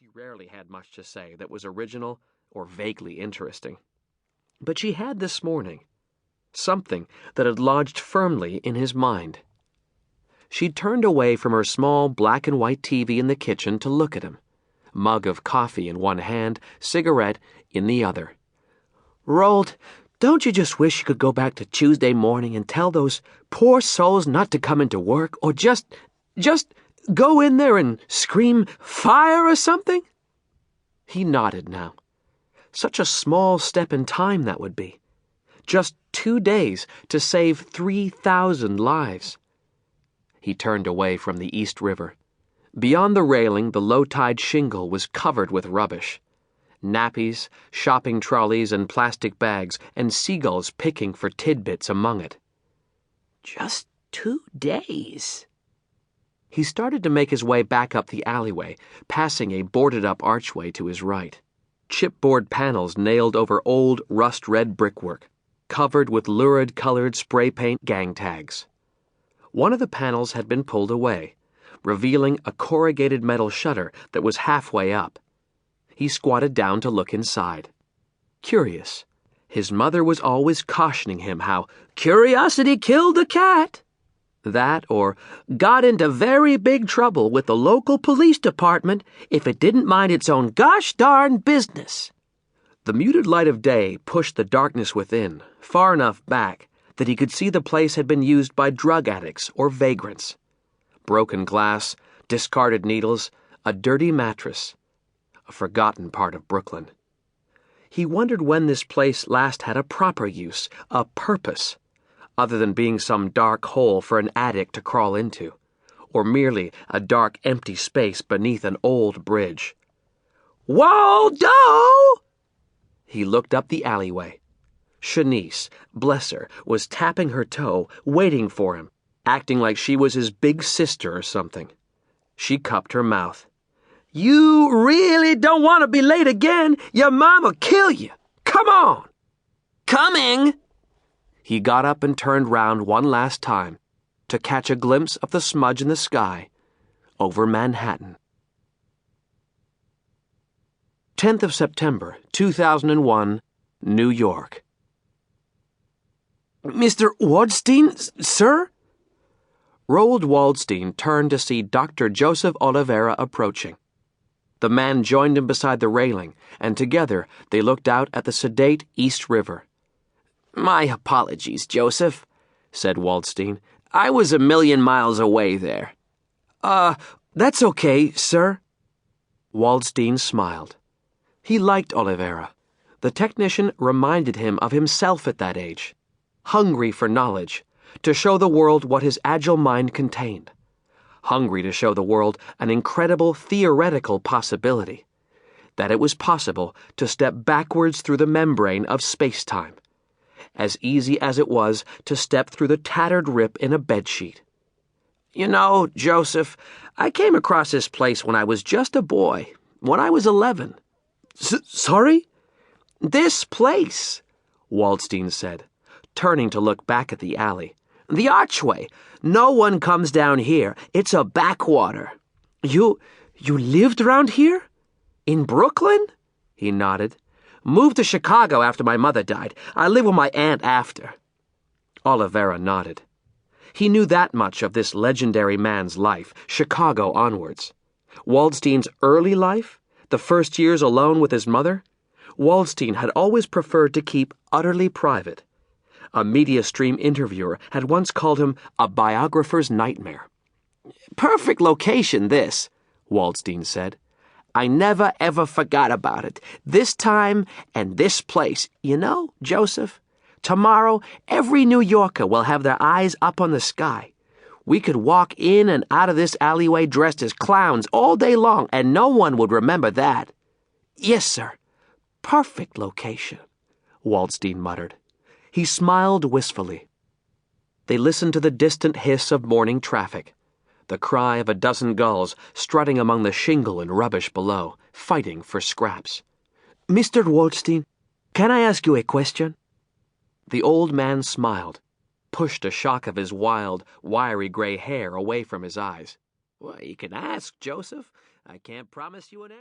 She rarely had much to say that was original or vaguely interesting. But she had this morning something that had lodged firmly in his mind. She'd turned away from her small black and white TV in the kitchen to look at him, mug of coffee in one hand, cigarette in the other. "Rold, don't you just wish you could go back to Tuesday morning and tell those poor souls not to come into work, or just go in there and scream fire or something?" He nodded now. Such a small step in time that would be. Just 2 days to save 3,000 lives. He turned away from the East River. Beyond the railing, the low-tide shingle was covered with rubbish. Nappies, shopping trolleys, and plastic bags, and seagulls picking for tidbits among it. Just 2 days. He started to make his way back up the alleyway, passing a boarded-up archway to his right. Chipboard panels nailed over old, rust-red brickwork, covered with lurid-colored spray paint gang tags. One of the panels had been pulled away, revealing a corrugated metal shutter that was halfway up. He squatted down to look inside. Curious. His mother was always cautioning him how curiosity killed the cat. That, or got into very big trouble with the local police department if it didn't mind its own gosh darn business. The muted light of day pushed the darkness within, far enough back that he could see the place had been used by drug addicts or vagrants. Broken glass, discarded needles, a dirty mattress. A forgotten part of Brooklyn. He wondered when this place last had a proper use, a purpose, other than being some dark hole for an addict to crawl into, or merely a dark empty space beneath an old bridge. "Waldo!" He looked up the alleyway. Shanice, bless her, was tapping her toe, waiting for him, acting like she was his big sister or something. She cupped her mouth. "You really don't want to be late again? Your mom'll kill you. Come on." "Coming!" He got up and turned round one last time to catch a glimpse of the smudge in the sky over Manhattan. 10th of September, 2001, New York. "Mr. Waldstein, sir?" Roald Waldstein turned to see Dr. Joseph Oliveira approaching. The man joined him beside the railing, and together they looked out at the sedate East River. "My apologies, Joseph," said Waldstein. "I was a million miles away there." That's okay, sir." Waldstein smiled. He liked Oliveira. The technician reminded him of himself at that age, hungry for knowledge, to show the world what his agile mind contained. Hungry to show the world an incredible theoretical possibility, that it was possible to step backwards through the membrane of space-time, as easy as it was to step through the tattered rip in a bedsheet. "You know, Joseph, I came across this place when I was just a boy, when I was 11. Sorry? "This place," Waldstein said, turning to look back at the alley. "The archway. No one comes down here. It's a backwater." You lived around here? In Brooklyn?" He nodded. "Moved to Chicago after my mother died. I lived with my aunt after." Oliveira nodded. He knew that much of this legendary man's life, Chicago onwards. Waldstein's early life, the first years alone with his mother, Waldstein had always preferred to keep utterly private. A MediaStream interviewer had once called him a biographer's nightmare. "Perfect location, this," Waldstein said. "I never ever forgot about it. This time and this place. You know, Joseph, tomorrow every New Yorker will have their eyes up on the sky. We could walk in and out of this alleyway dressed as clowns all day long, and no one would remember that." "Yes, sir. Perfect location," Waldstein muttered. He smiled wistfully. They listened to the distant hiss of morning traffic, the cry of a dozen gulls strutting among the shingle and rubbish below, fighting for scraps. "Mr. Waldstein, can I ask you a question?" The old man smiled, pushed a shock of his wild, wiry gray hair away from his eyes. "Well, you can ask, Joseph. I can't promise you an answer."